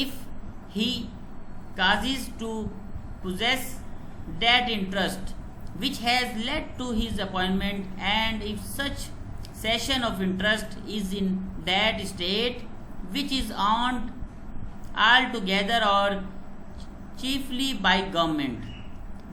if he causes to possess that interest which has led to his appointment, and if such cession of interest is in that state which is owned altogether or chiefly by government।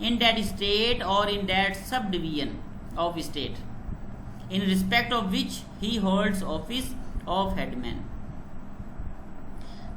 in that state or in that subdivision of state in respect of which he holds office of headman।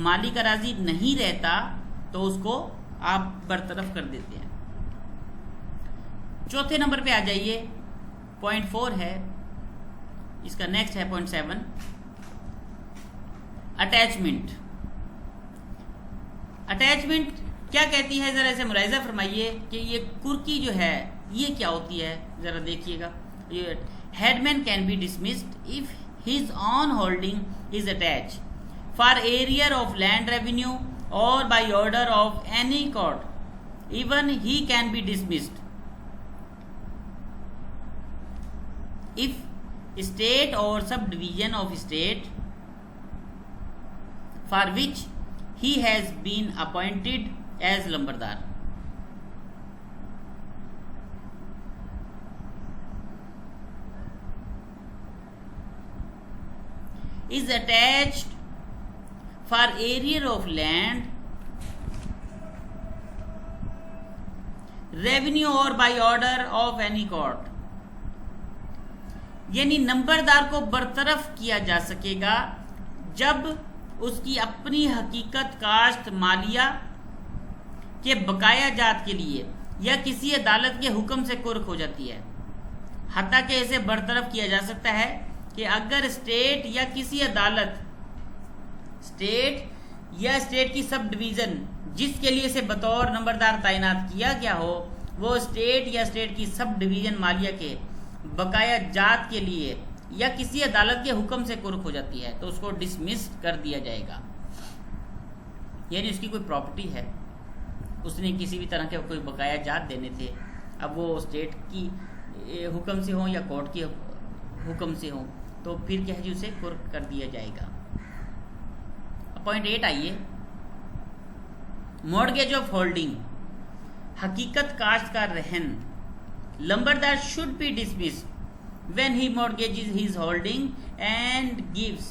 مالک راضی نہیں رہتا تو اس کو آپ برطرف کر دیتے ہیں۔ چوتھے نمبر پہ آ جائیے، پوائنٹ 4 ہے، اس کا نیکسٹ ہے پوائنٹ 7، اٹیچمنٹ۔ اٹیچمنٹ کیا کہتی ہے، ذرا اسے ملاحظہ فرمائیے کہ یہ کرکی جو ہے یہ کیا ہوتی ہے، ذرا دیکھیے گا۔ Headman can be dismissed if his on holding is attached for arrear of land revenue اور by order of any court, even he can be dismissed if state or subdivision of state for which he has been appointed as لمبردار۔ is attached for area of land revenue or by order of any court، یعنی نمبردار کو برطرف کیا جا سکے گا جب اس کی اپنی حقیقت کاشت مالیہ کے بقایا جات کے لیے یا کسی عدالت کے حکم سے کرک ہو جاتی ہے۔ حتیٰ کہ اسے برطرف کیا جا سکتا ہے کہ اگر اسٹیٹ یا کسی عدالت، اسٹیٹ یا اسٹیٹ کی سب ڈویژن جس کے لیے اسے بطور نمبردار تعینات کیا گیا ہو، وہ اسٹیٹ یا اسٹیٹ کی سب ڈویژن مالیہ کے بقایا جات کے لیے یا کسی عدالت کے حکم سے کرک ہو جاتی ہے تو اس کو ڈسمس کر دیا جائے گا۔ یعنی اس کی کوئی پراپرٹی ہے، اس نے کسی بھی طرح کے کوئی بقایا جات دینے تھے، اب وہ اسٹیٹ کی حکم سے ہوں یا کورٹ کی حکم سے ہوں تو پھر کیا ہے جی اسے کرک کر دیا جائے گا۔ پوائنٹ 8 آئیے، مورگیج آف ہولڈنگ، حقیقت کاشت کا رہن۔ لمبردار should be dismissed when he mortgages his holding and gives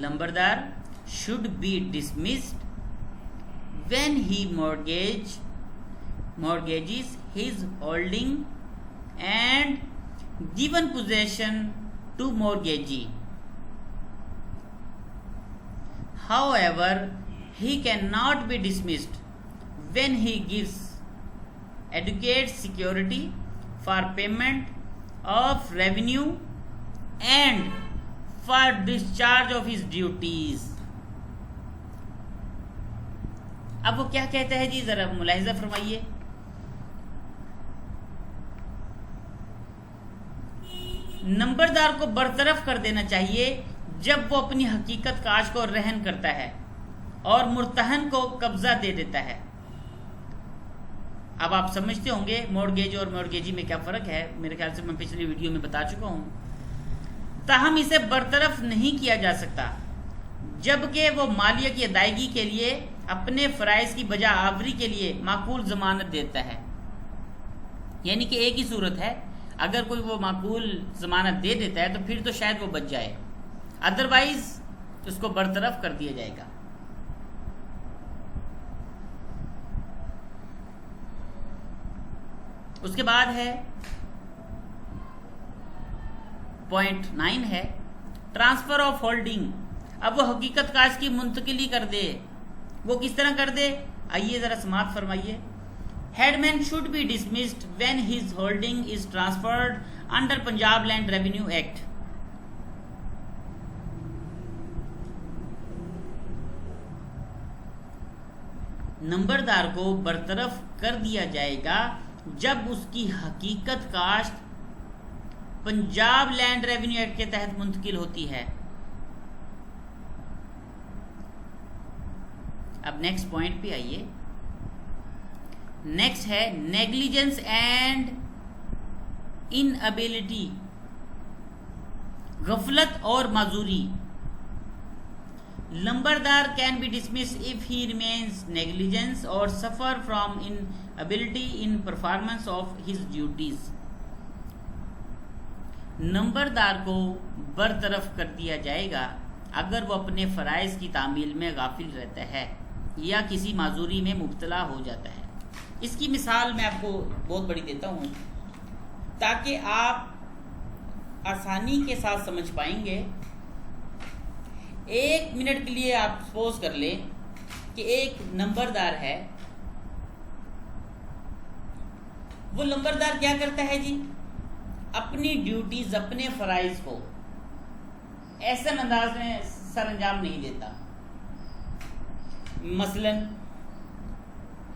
لمبردار should be dismissed when he mortgages his holding and given possession to mortgagee. However, he cannot be dismissed when he gives adequate security for payment of revenue and for discharge of his duties. اب وہ کیا کہتا ہے جی، ذرا ملاحظہ فرمائیے۔ نمبردار کو برطرف کر دینا چاہیے جب وہ اپنی حقیقت کاش کو رہن کرتا ہے اور مرتہن کو قبضہ دے دیتا ہے۔ اب آپ سمجھتے ہوں گے مورگیج اور مورگیجی میں کیا فرق ہے، میرے خیال سے میں پچھلی ویڈیو میں بتا چکا ہوں۔ تاہم اسے برطرف نہیں کیا جا سکتا جبکہ وہ مالیہ کی ادائیگی کے لیے اپنے فرائض کی بجا آوری کے لیے معقول ضمانت دیتا ہے۔ یعنی کہ ایک ہی صورت ہے، اگر کوئی وہ معقول ضمانت دے دیتا ہے تو پھر تو شاید وہ بچ جائے، ادروائز اس کو برطرف کر دیا جائے گا۔ اس کے بعد ہے پوائنٹ 9 ہے ٹرانسفر آف ہولڈنگ۔ اب وہ حقیقت کاش کی منتقلی کر دے، وہ کس طرح کر دے، آئیے ذرا سماعت فرمائیے۔ Headman should be dismissed when his holding is transferred under Punjab land revenue act. نمبردار کو برطرف کر دیا جائے گا جب اس کی حقیقت کاشت پنجاب لینڈ ریونیو ایکٹ کے تحت منتقل ہوتی ہے۔ اب نیکسٹ پوائنٹ پہ آئیے۔ نیکسٹ ہے نیگلیجنس اینڈ انابیلٹی، غفلت اور معذوری۔ لمبردار can be dismissed if he remains negligent or suffer from inability in performance of his duties۔ نمبردار کو برطرف کر دیا جائے گا اگر وہ اپنے فرائض کی تعمیل میں غافل رہتا ہے یا کسی معذوری میں مبتلا ہو جاتا ہے۔ اس کی مثال میں آپ کو بہت بڑی دیتا ہوں تاکہ آپ آسانی کے ساتھ سمجھ پائیں گے. 1 منٹ کے لیے آپ سپوز کر لیں کہ ایک نمبردار ہے. وہ نمبردار کیا کرتا ہے جی؟ اپنی ڈیوٹیز، اپنے فرائض کو ایسے انداز میں سر انجام نہیں دیتا. مثلا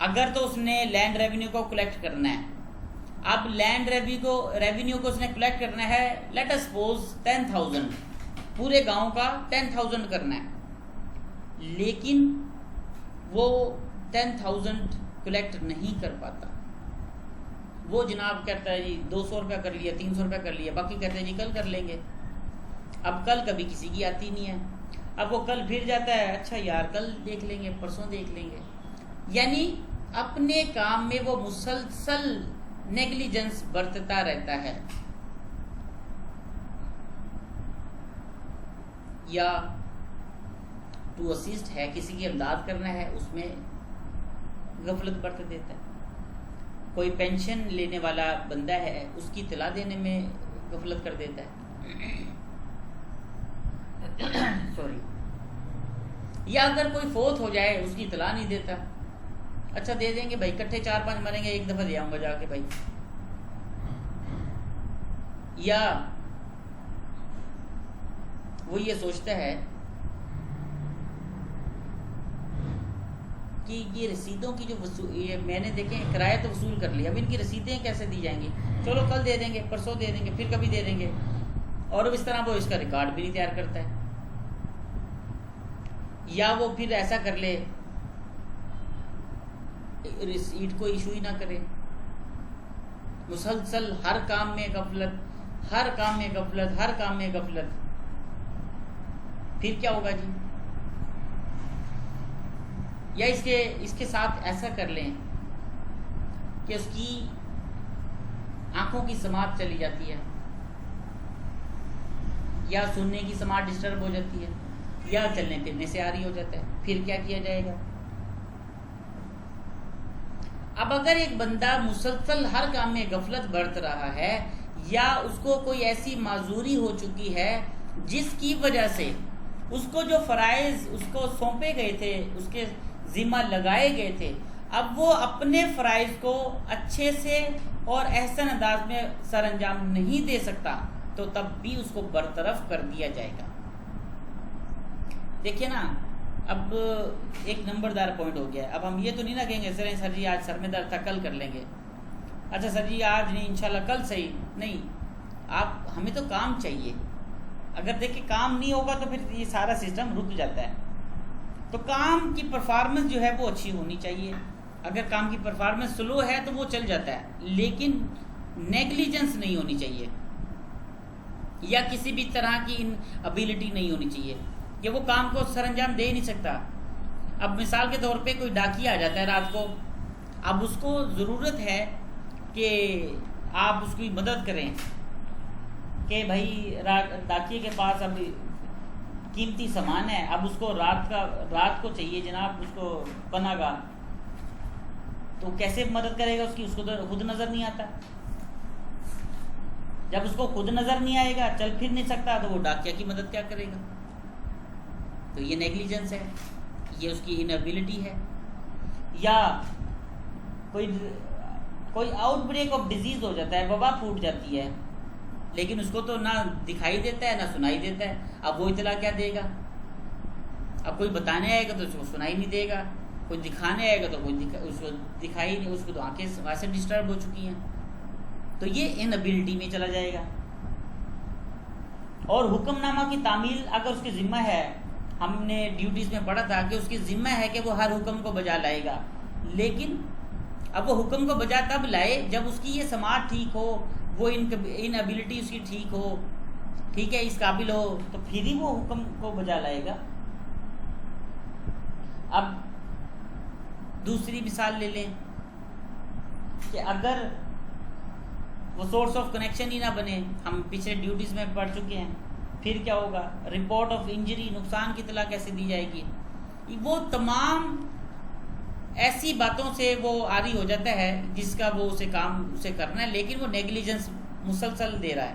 اگر تو اس نے لینڈ ریونیو کو کلیکٹ کرنا ہے، اب لینڈ ریونیو کو اس نے کلیکٹ کرنا ہے، لیٹ اس سپوز 10,000، پورے گاؤں کا 10,000 کرنا ہے، لیکن وہ 10,000 کلیکٹ نہیں کر پاتا. وہ جناب کہتا ہے جی 200 روپیہ کر لیا، 300 روپیہ کر لیا، باقی کہتے ہیں جی کل کر لیں گے. اب کل کبھی کسی کی آتی نہیں ہے. اب وہ کل پھر جاتا ہے، اچھا یار کل دیکھ لیں گے، پرسوں دیکھ لیں گے. یعنی اپنے کام میں وہ مسلسل نیگلیجنس برتتا رہتا ہے. یا ٹو اسسٹ ہے، کسی کی امداد کرنا ہے، اس میں غفلت برت دیتا ہے. کوئی پینشن لینے والا بندہ ہے، اس کی اطلاع دینے میں غفلت کر دیتا ہے. سوری. یا اگر کوئی فوت ہو جائے، اس کی اطلاع نہیں دیتا. اچھا دے دیں گے بھائی، کٹھے 4-5 مریں گے، ایک دفعہ دے آؤں گا جا کے بھائی. یا وہ یہ سوچتا ہے کہ یہ رسیدوں کی جو یہ میں نے دیکھیں کرایہ تو وصول کر لیا، اب ان کی رسیدیں کیسے دی جائیں گی؟ چلو کل دے دیں گے، پرسوں دے دیں گے، پھر کبھی دے دیں گے. اور اب اس طرح وہ اس کا ریکارڈ بھی نہیں تیار کرتا ہے. یا وہ پھر ایسا کر لے، رسیٹ کو ایشو ہی نہ کرے. مسلسل ہر کام میں غفلت، ہر کام میں غفلت، ہر کام میں غفلت. پھر کیا ہوگا جی؟ یا اس کے ساتھ ایسا کر لیں کہ اس کی آنکھوں کی سماعت چلی جاتی ہے، یا سننے کی سماعت ڈسٹرب ہو جاتی ہے، یا چلنے پھرنے سے عاری ہو جاتا ہے. پھر کیا کیا جائے گا؟ اب اگر ایک بندہ مسلسل ہر کام میں غفلت برت رہا ہے، یا اس کو کوئی ایسی معذوری ہو چکی ہے جس کی وجہ سے اس کو جو فرائض اس کو سونپے گئے تھے، اس کے ذمہ لگائے گئے تھے، اب وہ اپنے فرائض کو اچھے سے اور احسن انداز میں سر انجام نہیں دے سکتا، تو تب بھی اس کو برطرف کر دیا جائے گا. دیکھیے نا، اب ایک نمبردار پوائنٹ ہو گیا ہے. اب ہم یہ تو نہیں نہ کہیں گے سر جی آج سر میں درد تھا کل کر لیں گے، اچھا سر جی آج نہیں انشاءاللہ کل صحیح نہیں. آپ ہمیں تو کام چاہیے. اگر دیکھیں کام نہیں ہوگا تو پھر یہ سارا سسٹم رک جاتا ہے. تو کام کی پرفارمنس جو ہے وہ اچھی ہونی چاہیے. اگر کام کی پرفارمنس سلو ہے تو وہ چل جاتا ہے، لیکن نیگلیجنس نہیں ہونی چاہیے، یا کسی بھی طرح کی ابیلٹی نہیں ہونی چاہیے کہ وہ کام کو سر انجام دے نہیں سکتا. اب مثال کے طور پہ کوئی ڈاکی آ جاتا ہے رات کو، اب اس کو ضرورت ہے کہ آپ اس کی مدد کریں کہ بھائی ڈاکیے کے پاس اب قیمتی سامان ہے، اب اس کو رات کو چاہیے جناب اس کو پناہ گاہ، تو کیسے مدد کرے گا اس کی؟ اس کو تو خود نظر نہیں آتا. جب اس کو خود نظر نہیں آئے گا، چل پھر نہیں سکتا، تو وہ ڈاکیا کی مدد کیا کرے گا؟ تو یہ نیگلیجنس ہے، یہ اس کی انیبلٹی ہے. یا کوئی آؤٹ بریک آف ڈیزیز ہو جاتا ہے، وبا پھوٹ جاتی ہے، لیکن اس کو تو نہ دکھائی دیتا ہے نہ سنائی دیتا ہے. اب وہ اطلاع کیا دے گا؟ اب کوئی بتانے آئے گا تو اس کو سنائی نہیں دے گا، کوئی دکھانے آئے گا تو کوئی اس کو دکھائی نہیں، اس کو تو آنکھیں ویسے ڈسٹرب ہو چکی ہیں. تو یہ انیبلٹی میں چلا جائے گا. اور حکم نامہ کی تعمیل اگر اس کے ذمہ ہے، ہم نے ڈیوٹیز میں پڑھا تھا کہ اس کی ذمہ ہے کہ وہ ہر حکم کو بجا لائے گا، لیکن اب وہ حکم کو بجا تب لائے جب اس کی یہ سماعت ٹھیک ہو، وہ انیبلٹی اس کی ٹھیک ہو، ٹھیک ہے، اس قابل ہو، تو پھر ہی وہ حکم کو بجا لائے گا. اب دوسری مثال لے لیں کہ اگر وہ سورس آف کنیکشن ہی نہ بنے، ہم پچھلے ڈیوٹیز میں پڑھ چکے ہیں، پھر کیا ہوگا؟ رپورٹ آف انجری، نقصان کی اطلاع کیسے دی جائے گی؟ وہ تمام ایسی باتوں سے وہ عاری ہو جاتا ہے جس کا وہ اسے کام اسے کرنا ہے، لیکن وہ نیگلیجنس مسلسل دے رہا ہے.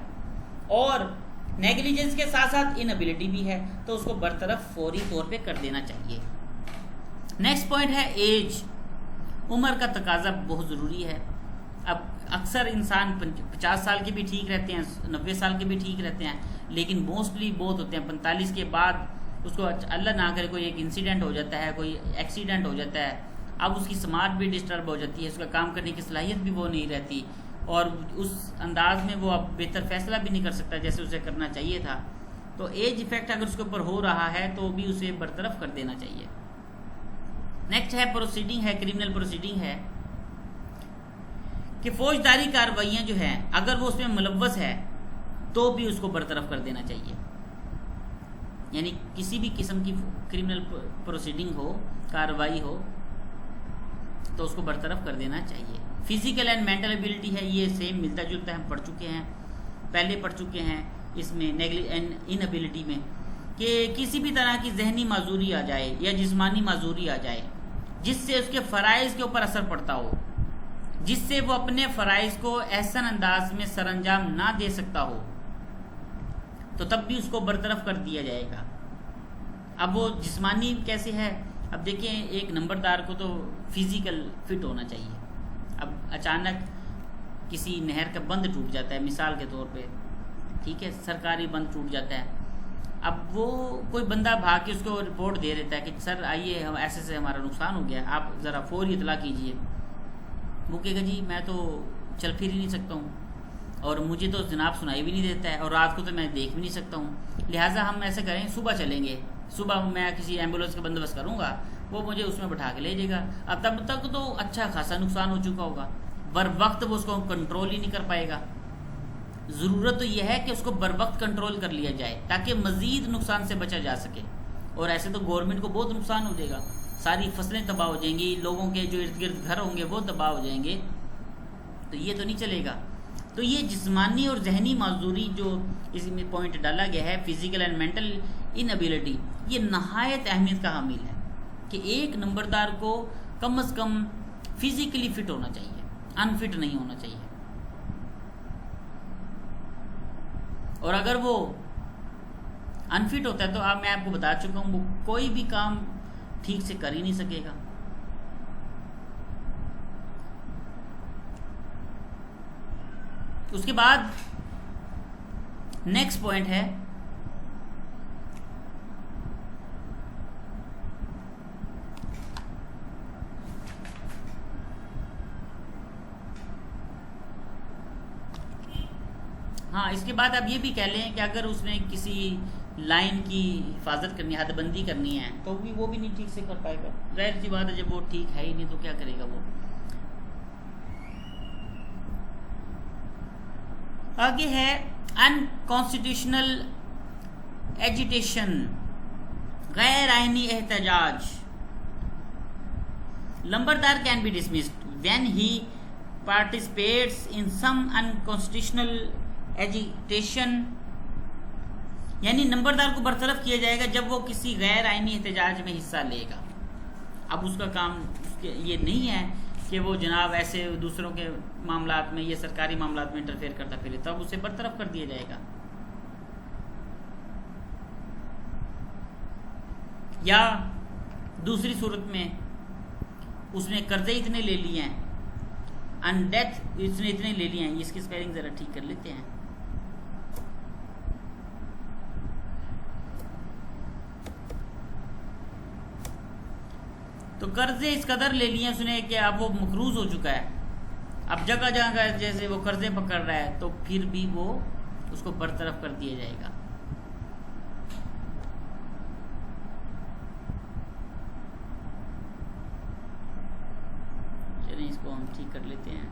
اور نیگلیجنس کے ساتھ ساتھ انبیلٹی بھی ہے تو اس کو برطرف فوری طور پہ کر دینا چاہیے. نیکسٹ پوائنٹ ہے ایج. عمر کا تقاضا بہت ضروری ہے. اب اکثر انسان 50 سال کے بھی ٹھیک رہتے ہیں, 90 سال کے بھی ٹھیک رہتے ہیں, لیکن موسٹلی بہت ہوتے ہیں 45 کے بعد اس کو اللہ نہ کرے کوئی ایک انسیڈنٹ ہو جاتا ہے, کوئی ایکسیڈنٹ ہو جاتا ہے, اب اس کی سماعت بھی ڈسٹرب ہو جاتی ہے, اس کا کام کرنے کی صلاحیت بھی وہ نہیں رہتی, اور اس انداز میں وہ اب بہتر فیصلہ بھی نہیں کر سکتا جیسے اسے کرنا چاہیے تھا. تو ایج ایفیکٹ اگر اس کے اوپر ہو رہا ہے تو بھی اسے برطرف کر دینا چاہیے. نیکسٹ ہے پروسیڈنگ ہے, کرمنل پروسیڈنگ ہے کہ فوجداری کارروائیاں جو ہیں اگر وہ اس میں ملوث ہے تو بھی اس کو برطرف کر دینا چاہیے. یعنی کسی بھی قسم کی کرمنل پروسیڈنگ ہو, کارروائی ہو, تو اس کو برطرف کر دینا چاہیے. فزیکل اینڈ مینٹل ایبلٹی ہے, یہ سیم ملتا جلتا ہے, ہم پڑھ چکے ہیں, پہلے پڑھ چکے ہیں اس میں انبیلٹی میں, کہ کسی بھی طرح کی ذہنی معذوری آ جائے یا جسمانی معذوری آ جائے جس سے اس کے فرائض کے اوپر اثر پڑتا ہو, جس سے وہ اپنے فرائض کو احسن انداز میں سر انجام نہ دے سکتا ہو, تو تب بھی اس کو برطرف کر دیا جائے گا. اب وہ جسمانی کیسے ہے, اب دیکھیں ایک نمبردار کو تو فزیکل فٹ ہونا چاہیے. اب اچانک کسی نہر کا بند ٹوٹ جاتا ہے مثال کے طور پہ, ٹھیک ہے, سرکاری بند ٹوٹ جاتا ہے, اب وہ کوئی بندہ بھاگ کے اس کو رپورٹ دے دیتا ہے کہ سر آئیے ہم ایسے سے ہمارا نقصان ہو گیا, آپ ذرا فوری اطلاع کیجئے. وہ کہے گا جی میں تو چل پھر ہی نہیں سکتا ہوں, اور مجھے تو جناب سنائی بھی نہیں دیتا ہے, اور رات کو تو میں دیکھ بھی نہیں سکتا ہوں, لہٰذا ہم ایسے کریں صبح چلیں گے, صبح میں کسی ایمبولینس کا بندوبست کروں گا, وہ مجھے اس میں بٹھا کے لے جائے گا. اب تب تک تو اچھا خاصا نقصان ہو چکا ہوگا, بر وقت وہ اس کو کنٹرول ہی نہیں کر پائے گا. ضرورت تو یہ ہے کہ اس کو بر وقت کنٹرول کر لیا جائے تاکہ مزید نقصان سے بچا جا سکے, اور ایسے تو گورنمنٹ کو بہت نقصان ہو جائے گا, ساری فصلیں تباہ ہو جائیں گی, لوگوں کے جو ارد گرد گھر ہوں گے وہ تباہ ہو جائیں گے, تو یہ تو نہیں چلے گا. تو یہ جسمانی اور ذہنی معذوری جو اس میں پوائنٹ ڈالا گیا ہے, فزیکل اینڈ مینٹل انبیلٹی, یہ نہایت اہمیت کا حامل ہے کہ ایک نمبردار کو کم از کم فزیکلی فٹ ہونا چاہیے, انفٹ نہیں ہونا چاہیے. اور اگر وہ انفٹ ہوتا ہے تو میں آپ کو بتا چکا ہوں, وہ کوئی بھی کام ٹھیک سے کر ہی نہیں سکے گا. اس کے بعد نیکسٹ پوائنٹ ہے ہاں, اس کے بعد آپ یہ بھی کہہ لیں کہ اگر اس نے کسی لائن کی حفاظت کرنی, حد بندی کرنی ہے, تو وہ بھی نہیں ٹھیک سے کر پائے گا. ظاہر سی بات ہے, جب وہ ٹھیک ہے ہی نہیں تو کیا کرے گا وہ. آگے ہے انکانسٹیٹیوشنل ایجیٹیشن, غیر آئینی احتجاج. Lambardar can be dismissed when he participates in some unconstitutional agitation, یعنی نمبردار کو برطرف کیا جائے گا جب وہ کسی غیر آئینی احتجاج میں حصہ لے گا. اب اس کا کام یہ نہیں ہے کہ وہ جناب ایسے دوسروں کے معاملات میں یا سرکاری معاملات میں انٹرفیئر کرتا پھرے, تب اسے برطرف کر دیا جائے گا. یا دوسری صورت میں اس نے قرضے اتنے لے لیے ہیں, ان ڈیتھ اس نے اتنے لے لیے ہیں, اس کی اسپیلنگ ذرا ٹھیک کر لیتے ہیں. تو قرضے اس قدر لے لیے اس نے کہ اب وہ مقروض ہو چکا ہے, اب جگہ جگہ جیسے وہ قرضے پکڑ رہا ہے, تو پھر بھی وہ اس کو برطرف کر دیا جائے گا. چلیں اس کو ہم ٹھیک کر لیتے ہیں,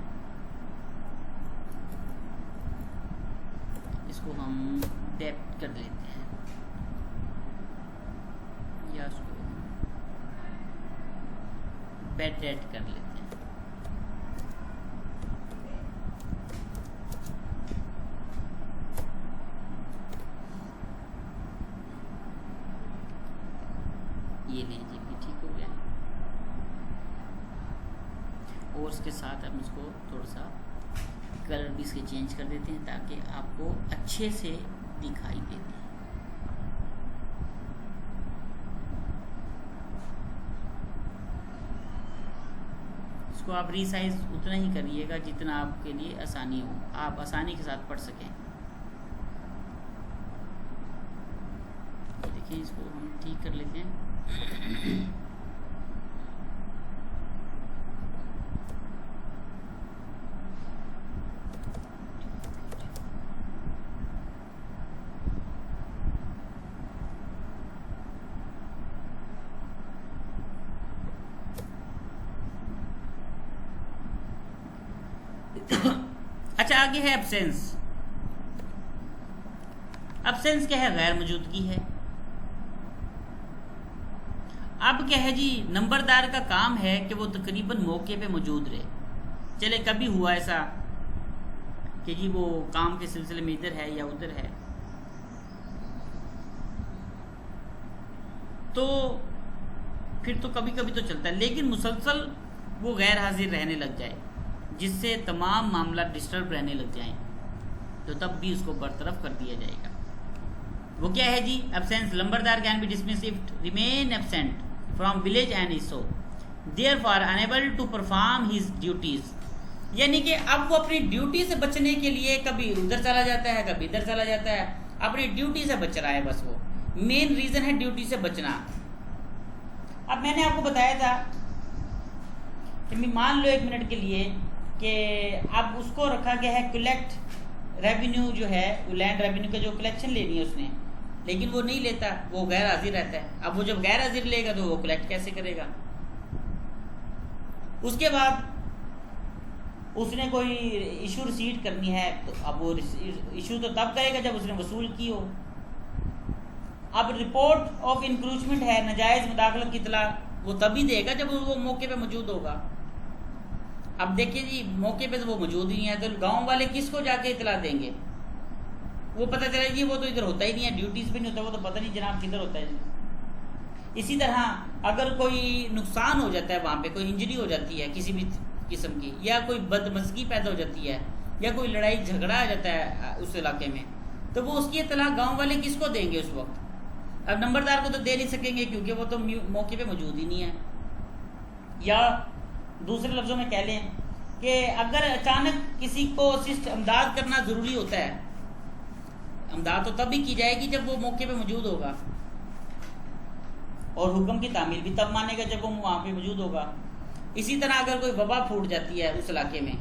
اس کو ہم ڈیبٹ کر لیتے ہیں, یا اس کو بیڈ ڈیٹ کر لیتے ہیں. یہ لیں جی, بھی ٹھیک ہو گیا. اور اس کے ساتھ ہم اس کو تھوڑا سا کلر بھی اس کے چینج کر دیتے ہیں تاکہ آپ کو اچھے سے دکھائی دے. اس کو آپ ری سائز اتنا ہی کریے گا جتنا آپ کے لیے آسانی ہو، آپ آسانی کے ساتھ پڑھ سکیں. دیکھیں اس کو ہم ٹھیک کر لیتے ہیں. اچھا آگے ہے ایبسینس. ایبسینس کیا ہے؟ غیر موجودگی ہے. اب کیا ہے جی، نمبردار کا کام ہے کہ وہ تقریباً موقع پہ موجود رہے. چلے کبھی ہوا ایسا کہ جی وہ کام کے سلسلے میں ادھر ہے یا ادھر ہے، تو پھر تو کبھی کبھی تو چلتا ہے، لیکن مسلسل وہ غیر حاضر رہنے لگ جائے جس سے تمام معاملات ڈسٹرب رہنے لگ جائیں، تو تب بھی اس کو برطرف کر دیا جائے گا. وہ کیا ہے جی؟ Absence. Nambardar can be dismissed if remain absent from village and is so therefore unable to perform his duties. یعنی کہ اب وہ اپنی ڈیوٹی سے بچنے کے لیے کبھی ادھر چلا جاتا ہے، کبھی ادھر چلا جاتا ہے، اپنی ڈیوٹی سے بچ رہا ہے. بس وہ مین ریزن ہے ڈیوٹی سے بچنا. اب میں نے آپ کو بتایا تھا کہ مان لو ایک منٹ کے لیے کہ اب اس کو رکھا گیا ہے کلیکٹ ریونیو، جو ہے وہ لینڈ ریونیو کا جو کلیکشن لینی ہے اس نے، لیکن وہ نہیں لیتا، وہ غیر حاضر رہتا ہے. اب وہ جب غیر حاضر لے گا تو وہ کلیکٹ کیسے کرے گا؟ اس کے بعد اس نے کوئی ایشو ریسیٹ کرنی ہے، تو اب وہ ایشو تو تب کرے گا جب اس نے وصول کی ہو. اب رپورٹ آف انکروچمنٹ ہے، ناجائز مداخلت کی اطلاع، وہ تبھی دے گا جب وہ موقع پہ موجود ہوگا. اب دیکھیں جی موقع پہ تو وہ موجود ہی نہیں ہے، تو گاؤں والے کس کو جا کے اطلاع دیں گے؟ وہ پتہ چلا جی وہ تو ادھر ہوتا ہی نہیں ہے، ڈیوٹیز پہ نہیں ہوتا، وہ تو پتہ نہیں جناب کدھر ہوتا ہے. اسی طرح اگر کوئی نقصان ہو جاتا ہے وہاں پہ، کوئی انجری ہو جاتی ہے کسی بھی قسم کی، یا کوئی بدمزگی پیدا ہو جاتی ہے، یا کوئی لڑائی جھگڑا آ جاتا ہے اس علاقے میں، تو وہ اس کی اطلاع گاؤں والے کس کو دیں گے اس وقت؟ اب نمبردار کو تو دے نہیں سکیں گے کیونکہ وہ تو موقع پہ موجود ہی نہیں ہے. یا دوسرے لفظوں میں کہہ لیں کہ اگر اچانک کسی کو امداد کرنا ضروری ہوتا ہے، امداد تو تب بھی کی جائے گی جب وہ موقع پہ موجود ہوگا، اور حکم کی تعمیل بھی تب مانے گا جب وہ وہاں پہ موجود ہوگا. اسی طرح اگر کوئی وبا پھوٹ جاتی ہے اس علاقے میں،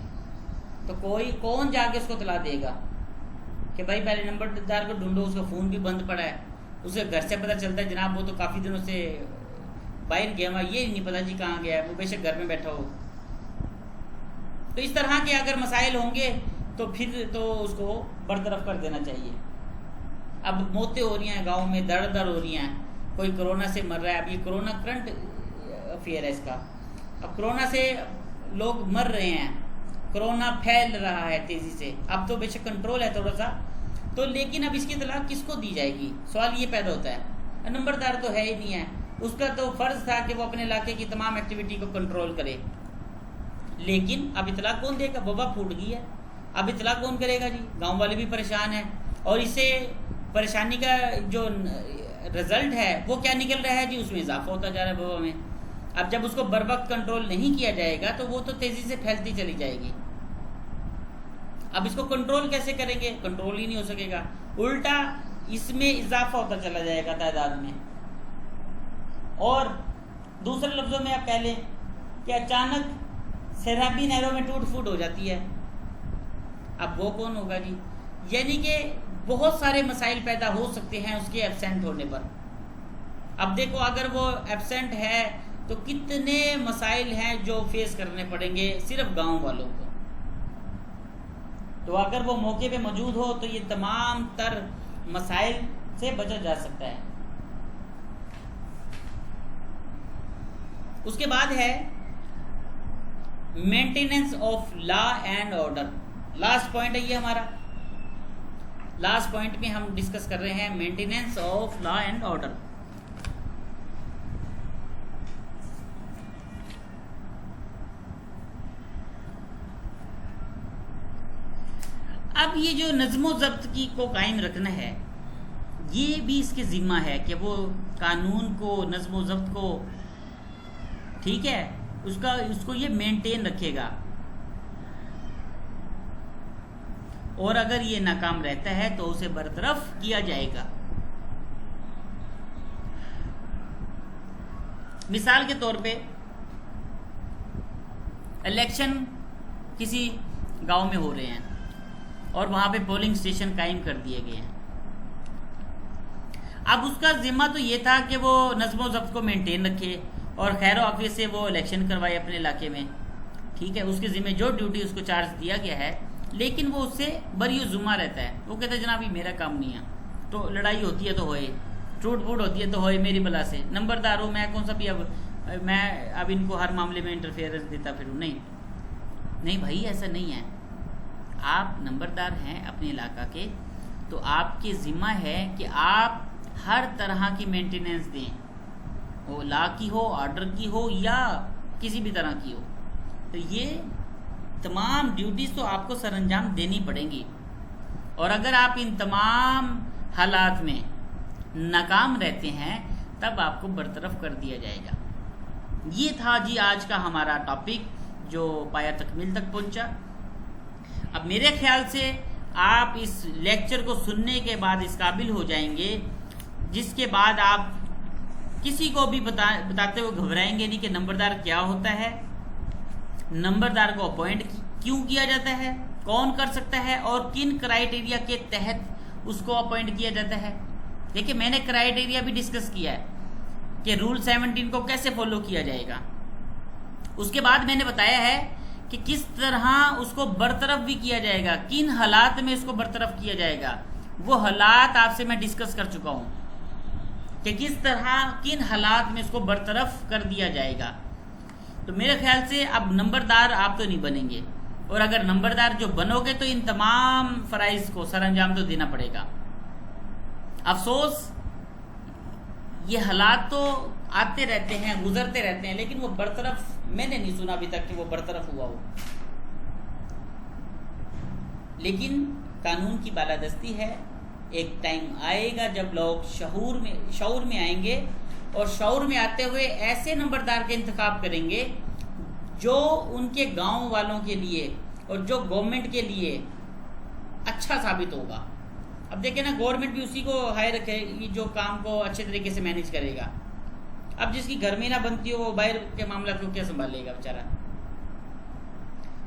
تو کون جا کے اس کو اطلاع دے گا کہ بھائی پہلے نمبردار کو ڈھونڈو، اس کا فون بھی بند پڑا ہے، اسے گھر سے پتہ چلتا ہے جناب وہ تو کافی دنوں سے باہر گیا ہوا، یہ نہیں پتہ جی کہاں گیا ہے، وہ بے شک گھر میں بیٹھا ہو. تو اس طرح کے اگر مسائل ہوں گے تو پھر تو اس کو برطرف کر دینا چاہیے. اب موتیں ہو رہی ہیں گاؤں میں، در ہو رہی ہیں، کوئی کرونا سے مر رہا ہے. اب یہ کرونا کرنٹ افیئر ہے اس کا. اب کرونا سے لوگ مر رہے ہیں، کرونا پھیل رہا ہے تیزی سے. اب تو بے شک کنٹرول ہے تھوڑا سا تو، لیکن اب اس کی اطلاع کس کو دی جائے گی؟ سوال یہ پیدا ہوتا ہے. نمبردار تو ہے ہی نہیں ہے، اس کا تو فرض تھا کہ وہ اپنے علاقے کی تمام ایکٹیویٹی کو کنٹرول کرے، لیکن اب اطلاع کون دے گا؟ وبا پھوٹ گئی ہے، اب اطلاع کون کرے گا جی؟ گاؤں والے بھی پریشان ہیں، اور اس سے پریشانی کا جو رزلٹ ہے وہ کیا نکل رہا ہے جی؟ اس میں اضافہ ہوتا جا رہا ہے وبا میں. اب جب اس کو بر وقت کنٹرول نہیں کیا جائے گا تو وہ تو تیزی سے پھیلتی چلی جائے گی. اب اس کو کنٹرول کیسے کریں گے؟ کنٹرول ہی نہیں ہو سکے گا، الٹا اس میں اضافہ ہوتا چلا جائے گا تعداد میں. اور دوسرے لفظوں میں آپ کہہ لیں کہ اچانک سیرابی نہروں میں ٹوٹ پھوٹ ہو جاتی ہے، اب وہ کون ہوگا جی؟ یعنی کہ بہت سارے مسائل پیدا ہو سکتے ہیں اس کے ایبسینٹ ہونے پر. اب دیکھو اگر وہ ایبسینٹ ہے تو کتنے مسائل ہیں جو فیس کرنے پڑیں گے صرف گاؤں والوں کو. تو اگر وہ موقع پہ موجود ہو تو یہ تمام تر مسائل سے بچا جا سکتا ہے. اس کے بعد ہے maintenance of law and order. Last point ہے یہ ہمارا. لاسٹ پوائنٹ میں ہم ڈسکس کر رہے ہیں maintenance of law and order. یہ جو نظم و ضبط کی کو قائم رکھنا ہے، یہ بھی اس کے ذمہ ہے کہ وہ قانون کو، نظم و ضبط کو، ٹھیک ہے، اس کو یہ مینٹین رکھے گا. اور اگر یہ ناکام رہتا ہے تو اسے برطرف کیا جائے گا. مثال کے طور پہ الیکشن کسی گاؤں میں ہو رہے ہیں اور وہاں پہ پولنگ اسٹیشن قائم کر دیے گئے ہیں. اب اس کا ذمہ تو یہ تھا کہ وہ نظم و ضبط کو مینٹین رکھے اور خیر و عافیت سے وہ الیکشن کروائے اپنے علاقے میں، ٹھیک ہے، اس کے ذمہ جو ڈیوٹی اس کو چارج دیا گیا ہے، لیکن وہ اس سے بری و ذمہ رہتا ہے. وہ کہتا ہے جناب یہ میرا کام نہیں ہے، تو لڑائی ہوتی ہے تو ہوئے، ٹوٹ پھوٹ ہوتی ہے تو ہوئے میری بلا سے، نمبردار ہوں میں، کون سا بھی میں اب ان کو ہر معاملے میں انٹرفیئرنس دیتا پھروں. نہیں بھائی، ایسا نہیں ہے. آپ نمبردار ہیں اپنے علاقہ کے، تو آپ کے ذمہ ہے کہ آپ ہر طرح کی مینٹیننس دیں، وہ لا کی ہو، آرڈر کی ہو، یا کسی بھی طرح کی ہو. تو یہ تمام ڈیوٹیز تو آپ کو سر انجام دینی پڑیں گی، اور اگر آپ ان تمام حالات میں ناکام رہتے ہیں تب آپ کو برطرف کر دیا جائے گا. یہ تھا جی آج کا ہمارا ٹاپک جو پایا تکمیل تک پہنچا. اب میرے خیال سے آپ اس لیکچر کو سننے کے بعد اس قابل ہو جائیں گے جس کے بعد آپ کسی کو بھی بتاتے ہوئے گھبرائیں گے نہیں کہ نمبردار کیا ہوتا ہے، نمبردار کو اپوائنٹ کیوں کیا جاتا ہے، کون کر سکتا ہے، اور کن کرائیٹیریا کے تحت اس کو اپوائنٹ کیا جاتا ہے. دیکھیں میں نے کرائیٹیریا بھی ڈسکس کیا ہے کہ رول 17 کو کیسے فالو کیا جائے گا. اس کے بعد میں نے بتایا ہے کہ کس طرح اس کو برطرف بھی کیا جائے گا، کن حالات میں اس کو برطرف کیا جائے گا. وہ حالات آپ سے میں ڈسکس کر چکا ہوں کہ کس طرح کن حالات میں اس کو برطرف کر دیا جائے گا. تو میرے خیال سے اب نمبردار آپ تو نہیں بنیں گے، اور اگر نمبردار جو بنو گے تو ان تمام فرائض کو سر انجام تو دینا پڑے گا. افسوس یہ حالات تو آتے رہتے ہیں، گزرتے رہتے ہیں، لیکن وہ برطرف میں نے نہیں سنا ابھی تک کہ وہ برطرف ہوا ہو. لیکن قانون کی بالادستی ہے. ایک ٹائم آئے گا جب لوگ شعور میں آئیں گے، اور شعور میں آتے ہوئے ایسے نمبردار کا انتخاب کریں گے جو ان کے گاؤں والوں کے لیے اور جو گورنمنٹ کے لیے اچھا ثابت ہوگا. اب دیکھیں نا، گورنمنٹ بھی اسی کو ہائر رکھے جو کام کو اچھے طریقے سے مینیج کرے گا. اب جس کی گھر میں نہ بنتی ہو وہ باہر کے معاملات کو کیا سنبھال لے گا بیچارہ.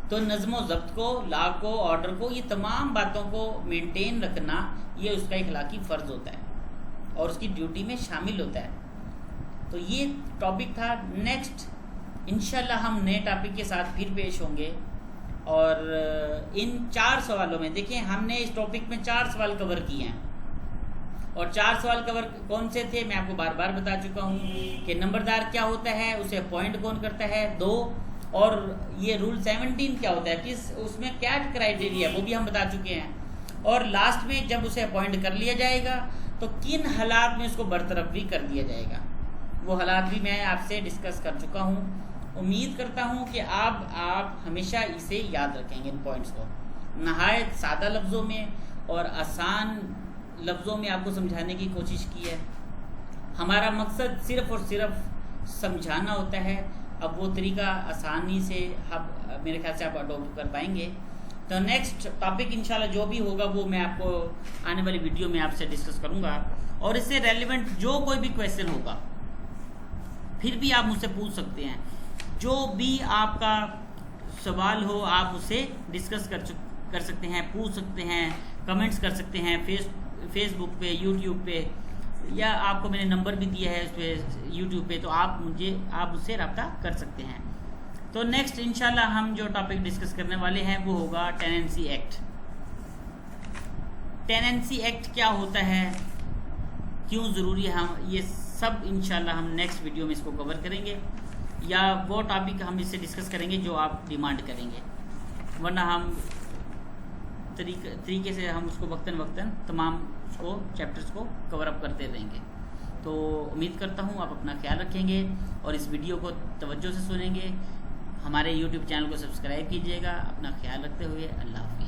تو نظم و ضبط کو، لا کو، آرڈر کو، یہ تمام باتوں کو مینٹین رکھنا یہ اس کا اخلاقی فرض ہوتا ہے اور اس کی ڈیوٹی میں شامل ہوتا ہے. تو یہ ٹاپک تھا. نیکسٹ انشاءاللہ ہم نئے ٹاپک کے ساتھ پھر پیش ہوں گے. اور ان 4 سوالوں میں دیکھیں ہم نے اس ٹاپک میں 4 سوال کور کیے ہیں، اور 4 سوال کور کون سے تھے میں آپ کو بار بار بتا چکا ہوں کہ نمبردار کیا ہوتا ہے، اسے اپوائنٹ کون کرتا ہے، 2، اور یہ رول 17 کیا ہوتا ہے، اس میں کیا کرائیٹیریا وہ بھی ہم بتا چکے ہیں، اور لاسٹ میں جب اسے اپوائنٹ کر لیا جائے گا تو کن حالات میں اس کو برطرف بھی کر دیا جائے گا. وہ حالات بھی میں آپ سے ڈسکس کر چکا ہوں. امید کرتا ہوں کہ آپ ہمیشہ اسے یاد رکھیں گے. ان پوائنٹس کو نہایت سادہ لفظوں میں اور آسان لفظوں میں آپ کو سمجھانے کی کوشش کی ہے. ہمارا مقصد صرف اور صرف سمجھانا ہوتا ہے. اب وہ طریقہ آسانی سے میرے خیال سے آپ اڈاپٹ کر پائیں گے. تو نیکسٹ ٹاپک انشاءاللہ جو بھی ہوگا وہ میں آپ کو آنے والی ویڈیو میں آپ سے ڈسکس کروں گا، اور اس سے ریلیونٹ جو کوئی بھی کویشچن ہوگا پھر بھی آپ مجھ سے پوچھ سکتے ہیں. جو بھی آپ کا سوال ہو آپ اس سے ڈسکس کر سکتے ہیں، پوچھ سکتے ہیں، کمنٹس کر سکتے ہیں فیس بک پہ، یوٹیوب پہ، یا آپ کو میں نے نمبر بھی دیا ہے اس پہ یوٹیوب پہ، تو آپ مجھ سے رابطہ کر سکتے ہیں. تو نیکسٹ انشاءاللہ ہم جو ٹاپک ڈسکس کرنے والے ہیں وہ ہوگا ٹیننسی ایکٹ. ٹیننسی ایکٹ کیا ہوتا ہے، کیوں ضروری ہے، ہم یہ سب انشاءاللہ ہم نیکسٹ ویڈیو میں اس کو کور کریں گے، یا وہ ٹاپک ہم اس سے ڈسکس کریں گے جو آپ ڈیمانڈ کریں گے، ورنہ ہم طریقے سے ہم اس کو وقتاً تمام اس کو چیپٹرز کو کور اپ کرتے رہیں گے. تو امید کرتا ہوں آپ اپنا خیال رکھیں گے اور اس ویڈیو کو توجہ سے سنیں گے. ہمارے یوٹیوب چینل کو سبسکرائب کیجیے گا. اپنا خیال رکھتے ہوئے اللہ حافظ.